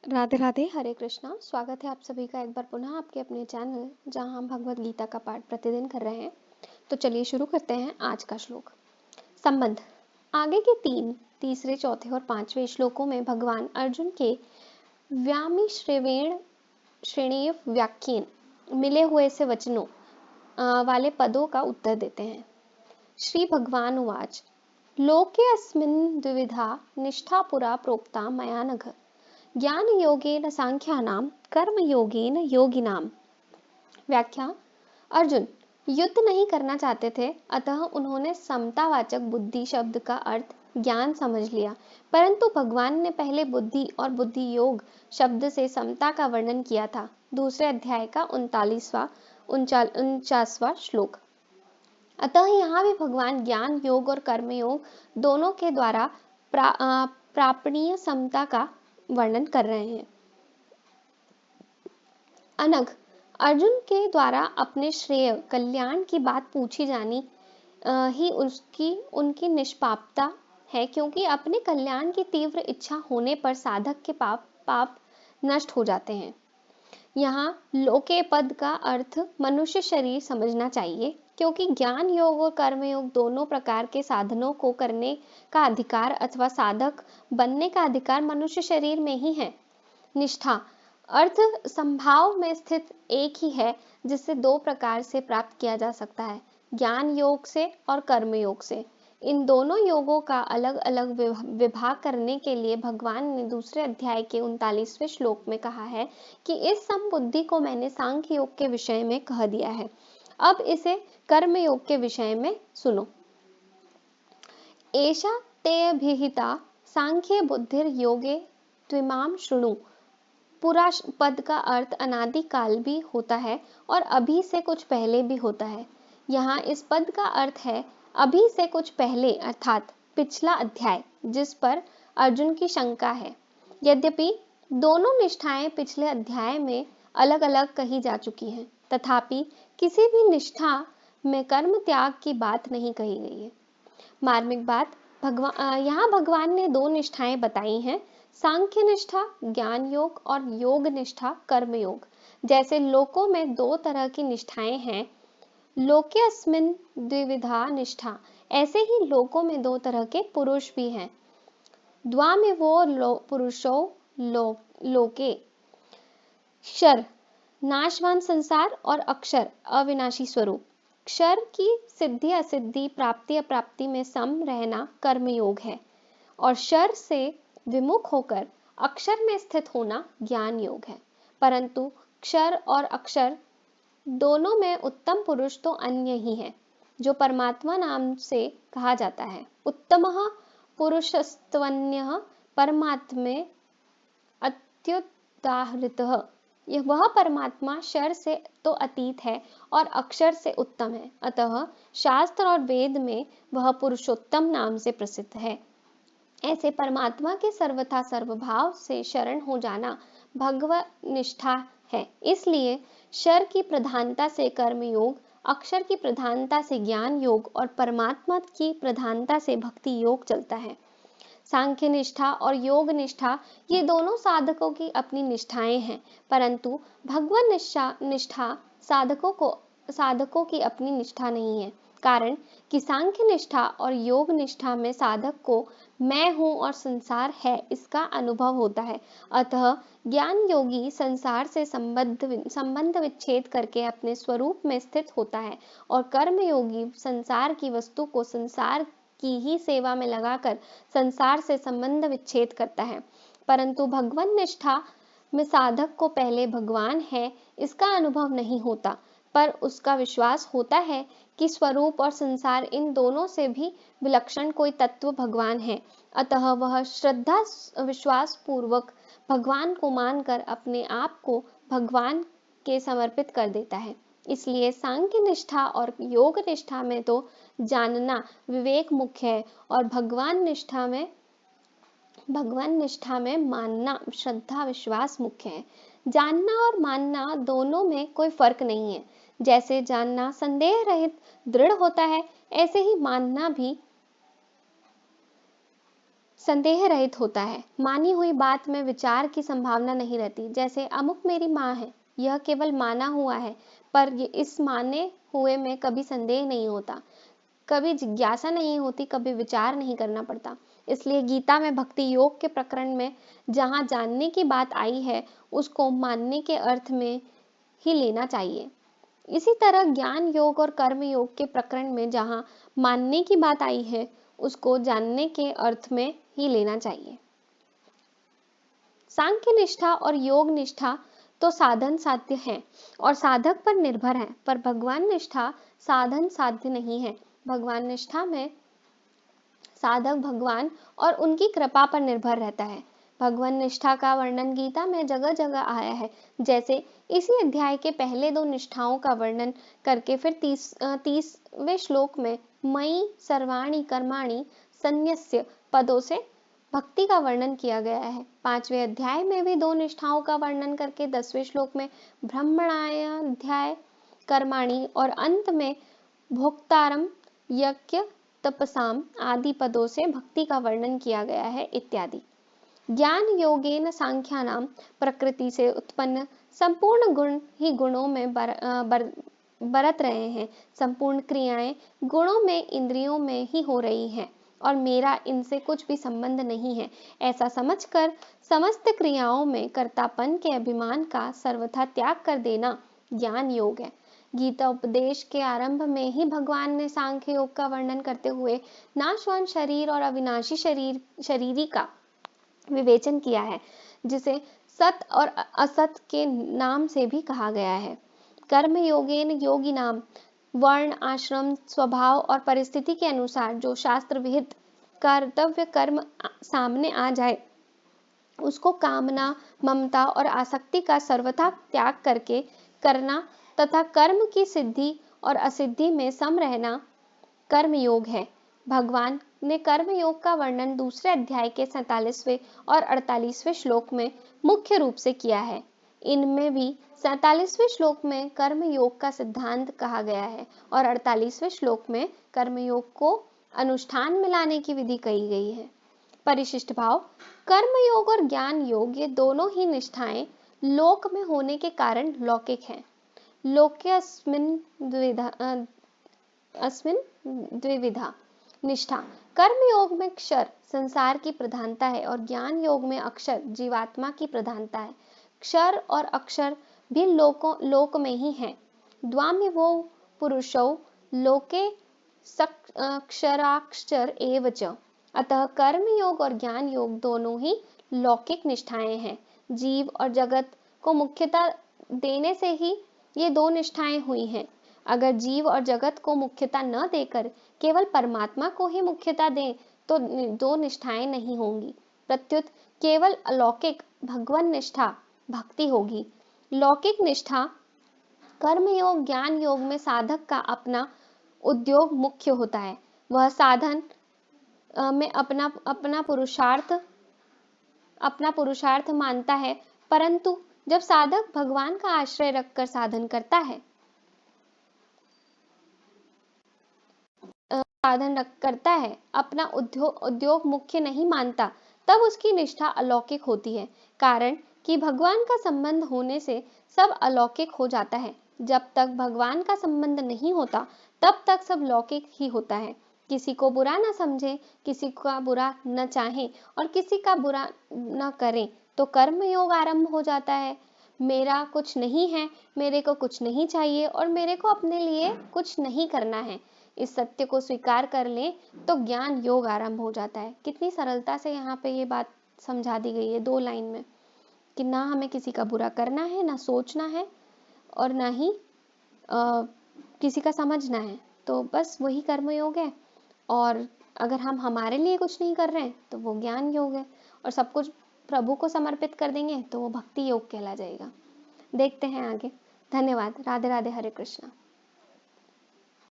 राधे राधे, हरे कृष्णा। स्वागत है आप सभी का एक बार पुनः आपके अपने चैनल जहां हम भगवत गीता का पाठ प्रतिदिन कर रहे हैं। तो चलिए शुरू करते हैं आज का श्लोक। संबंध। आगे के तीसरे, चौथे और पांचवें श्लोकों में भगवान अर्जुन के व्यामी श्रेणीय व्याख्यन मिले हुए से वचनों वाले पदों का उत्तर देते हैं। श्री भगवान उवाच लोके अस्मिन् द्विविधा निष्ठा पुरा प्रोक्ता मया नघ ज्ञान योगेन सांख्यानाम कर्म योगेन योगिनाम। व्याख्या। अर्जुन युद्ध नहीं करना चाहते थे, अतः उन्होंने समतावाचक बुद्धि शब्द का अर्थ ज्ञान समझ लिया, परंतु भगवान ने पहले बुद्धि और बुद्धि योग शब्द से समता का वर्णन किया था। दूसरे अध्याय का 49वां श्लोक। अतः यहाँ भी भगवान ज्ञान योग और कर्म योग दोनों के द्वारा प्रापणीय समता का वर्णन कर रहे हैं। अनघ। अर्जुन के द्वारा अपने श्रेय कल्याण की बात पूछी जानी ही उनकी निष्पापता है, क्योंकि अपने कल्याण की तीव्र इच्छा होने पर साधक के पाप नष्ट हो जाते हैं। यहाँ लोके पद का अर्थ मनुष्य शरीर समझना चाहिए, क्योंकि ज्ञान योग और कर्म योग दोनों प्रकार के साधनों को करने का अधिकार अथवा साधक बनने का अधिकार मनुष्य शरीर में ही है। निष्ठा अर्थ संभाव में स्थित एक ही है, जिसे दो प्रकार से प्राप्त किया जा सकता है, ज्ञान योग से और कर्म योग से। इन दोनों योगों का अलग अलग विभाग करने के लिए भगवान ने दूसरे अध्याय के 39वें श्लोक में कहा है कि इस समबुद्धि को मैंने सांख्य योग के विषय में कह दिया है। अब इसे कर्म योग के विषय में सुनो। एषा ते अभिहिता सांख्य बुद्धिर योगे त्विमाम शृणु। पूरा पद का अर्थ अनादि काल भी होता है और अभी से कुछ पहले भी होता है। यहाँ इस पद का अर्थ है अभी से कुछ पहले, अर्थात पिछला अध्याय, जिस पर अर्जुन की शंका है। यद्यपि दोनों निष्ठाएं पिछले अध्याय में अलग अलग कही जा चुकी हैं, तथापि किसी भी निष्ठा में कर्म त्याग की बात नहीं कही गई है। मार्मिक बात, यहाँ भगवान ने दो निष्ठाएं बताई हैं, सांख्य निष्ठा ज्ञान योग और योग निष्ठा कर्म योग। जैसे लोकों में दो तरह की निष्ठाएं हैं, लोके अस्मिन् द्विविधा निष्ठा, ऐसे ही लोकों में दो तरह के पुरुष भी हैं। द्वामिवो पुरुषो लोके, क्षर नाशवान संसार और अक्षर अविनाशी स्वरूप। क्षर की सिद्धि असिद्धि, प्राप्ति अप्राप्ति में सम रहना कर्मयोग है, और क्षर से विमुख होकर अक्षर में स्थित होना ज्ञान योग है। परंतु क्षर और अक्षर दोनों में उत्तम पुरुष तो अन्य ही है, जो परमात्मा नाम से कहा जाता है। उत्तमः पुरुषस्त्वन्यः परमात्मे अत्युदाहृतः। यह वह परमात्मा क्षर से तो अतीत है और अक्षर से उत्तम है, अतः शास्त्र और वेद में वह पुरुषोत्तम नाम से प्रसिद्ध है। ऐसे परमात्मा के सर्वथा सर्वभाव से शरण हो जाना भगवत निष्ठा है। इसलिए क्षर की प्रधानता से कर्म योग, अक्षर की प्रधानता से ज्ञान योग और परमात्मा की प्रधानता से भक्ति योग चलता है। सांख्य निष्ठा और योग निष्ठा ये दोनों साधकों की अपनी निष्ठाएं हैं, परंतु भगवत निष्ठा साधकों की अपनी निष्ठा नहीं है। कारण कि सांख्य निष्ठा और योग निष्ठा में साधक को मैं हूँ और संसार है इसका अनुभव होता है, अतः ज्ञान योगी संसार से संबंध विच्छेद करके अपने स्वरूप में स्थित होता है, और कर्म योगी संसार की वस्तु को संसार की ही सेवा में लगाकर संसार से संबंध विच्छेद करता है। परंतु भगवान निष्ठा में साधक को पहले भगवान है इसका अनुभव नहीं होता, पर उसका विश्वास होता है कि स्वरूप और संसार इन दोनों से भी विलक्षण कोई तत्व भगवान है। अतः वह श्रद्धा विश्वास पूर्वक भगवान को मानकर अपने आप को भगवान के समर्पित कर देता है। इसलिए सांख्य निष्ठा और योग निष्ठा में तो जानना विवेक मुख्य है, और भगवान निष्ठा में मानना श्रद्धा विश्वास मुख्य है। जानना और मानना दोनों में कोई फर्क नहीं है। जैसे जानना संदेह रहित दृढ़ होता है, ऐसे ही मानना भी संदेह रहित होता है। मानी हुई बात में विचार की संभावना नहीं रहती। जैसे अमुक मेरी माँ है, यह केवल माना हुआ है, पर इस माने हुए में कभी संदेह नहीं होता, कभी जिज्ञासा नहीं होती, कभी विचार नहीं करना पड़ता। इसलिए गीता में भक्ति योग के प्रकरण में जहाँ जानने की बात आई है, उसको मानने के अर्थ में ही लेना चाहिए। इसी तरह ज्ञान योग और कर्म योग के प्रकरण में जहाँ मानने की बात आई है, उसको जानने के अर्थ में ही लेना चाहिए। सांख्य निष्ठा और योग निष्ठा तो साधन साध्य है और साधक पर निर्भर है, पर भगवान निष्ठा साधन साध्य नहीं है। भगवान निष्ठा में साधक भगवान और उनकी कृपा पर निर्भर रहता है। भगवान निष्ठा का वर्णन गीता में जगह जगह आया है। जैसे इसी अध्याय के पहले 2 निष्ठाओं का वर्णन करके फिर 30वें श्लोक में मयि सर्वाणि कर्माणि संन्यस्य पदों से भक्ति का वर्णन किया गया है। 5वें अध्याय में भी 2 निष्ठाओं का वर्णन करके 10वें श्लोक में ब्रह्मण्याध्याय कर्माणि और अंत में भोक्तारम यज्ञ तपसाम आदि पदों से भक्ति का वर्णन किया गया है इत्यादि। ज्ञान योगेन सांख्यानाम प्रकृति से उत्पन्न संपूर्ण गुण ही गुणों में बरत रहे हैं। संपूर्ण क्रियाएं गुणों में इंद्रियों में ही हो रही हैं और मेरा इनसे कुछ भी संबंध नहीं है, ऐसा समझकर समस्त क्रियाओं में कर्तापन के अभिमान का सर्वथा त्याग कर देना ज्ञान योग है। गीता उपदेश के आरंभ में ही भगवान ने सांख्य योग का वर्णन करते हुए नाशवान शरीर और अविनाशी शरीरी का विवेचन किया है, जिसे सत और असत के नाम से भी कहा गया है। कर्म योगेन योगी नाम वर्ण आश्रम स्वभाव और परिस्थिति के अनुसार जो शास्त्र विहित कर्तव्य कर्म सामने आ जाए, उसको कामना ममता और आसक्ति का सर्वथा त्याग करके करना तथा कर्म की सिद्धि और असिद्धि में सम रहना कर्म योग है। भगवान ने कर्म योग का वर्णन दूसरे अध्याय के 47वें और 48वें श्लोक में मुख्य रूप से किया है। इनमें भी 47वें श्लोक में कर्म योग का सिद्धांत कहा गया है और 48वें श्लोक में कर्म योग को अनुष्ठान में लाने की विधि कही गई है। परिशिष्ट भाव कर्म योग और ज्ञान योग ये दोनों ही निष्ठाएं लोक में होने के कारण लौकिक हैं। लोक्यस्मिन् द्विविधा निष्ठा। कर्म योग में क्षर संसार की प्रधानता है और ज्ञान योग में अक्षर जीवात्मा की प्रधानता है। क्षर और अक्षर भी लोक में ही है। द्वामिवो पुरुषौ लोके क्षराक्षर एव च। अतः कर्म योग और ज्ञान योग दोनों ही लौकिक निष्ठाएं हैं। जीव और जगत को मुख्यता देने से ही ये 2 निष्ठाएं हुई हैं। अगर जीव और जगत को मुख्यता न देकर केवल परमात्मा को ही मुख्यता दें तो 2 निष्ठाएं नहीं होंगी, प्रत्युत केवल अलौकिक भगवान निष्ठा भक्ति होगी। लौकिक निष्ठा कर्म योग ज्ञान योग में साधक का अपना उद्योग मुख्य होता है। वह साधन में अपना पुरुषार्थ मानता है, परंतु जब साधक भगवान का आश्रय रखकर साधन करता है अपना उद्योग मुख्य नहीं मानता, तब उसकी निष्ठा अलौकिक होती है। कारण कि भगवान का संबंध होने से सब अलौकिक हो जाता है। जब तक भगवान का संबंध नहीं होता तब तक सब लौकिक ही होता है। किसी को बुरा न समझें, किसी का बुरा न चाहें और किसी का बुरा न करें तो कर्म योग आरंभ हो जाता है। मेरा कुछ नहीं है, मेरे को कुछ नहीं चाहिए और मेरे को अपने लिए कुछ नहीं करना है, इस सत्य को स्वीकार कर लें तो ज्ञान योग आरंभ हो जाता है। कितनी सरलता से यहाँ पे ये बात समझा दी गई है 2 लाइन में कि ना हमें किसी का बुरा करना है, ना सोचना है और ना ही किसी का समझना है। तो बस वही कर्म योग है और अगर हम हमारे लिए कुछ नहीं कर रहे हैं तो वो ज्ञान योग है और सब कुछ प्रभु को समर्पित कर देंगे तो वो भक्ति योग कहला जाएगा। देखते हैं आगे। धन्यवाद। राधे राधे। हरे कृष्णा।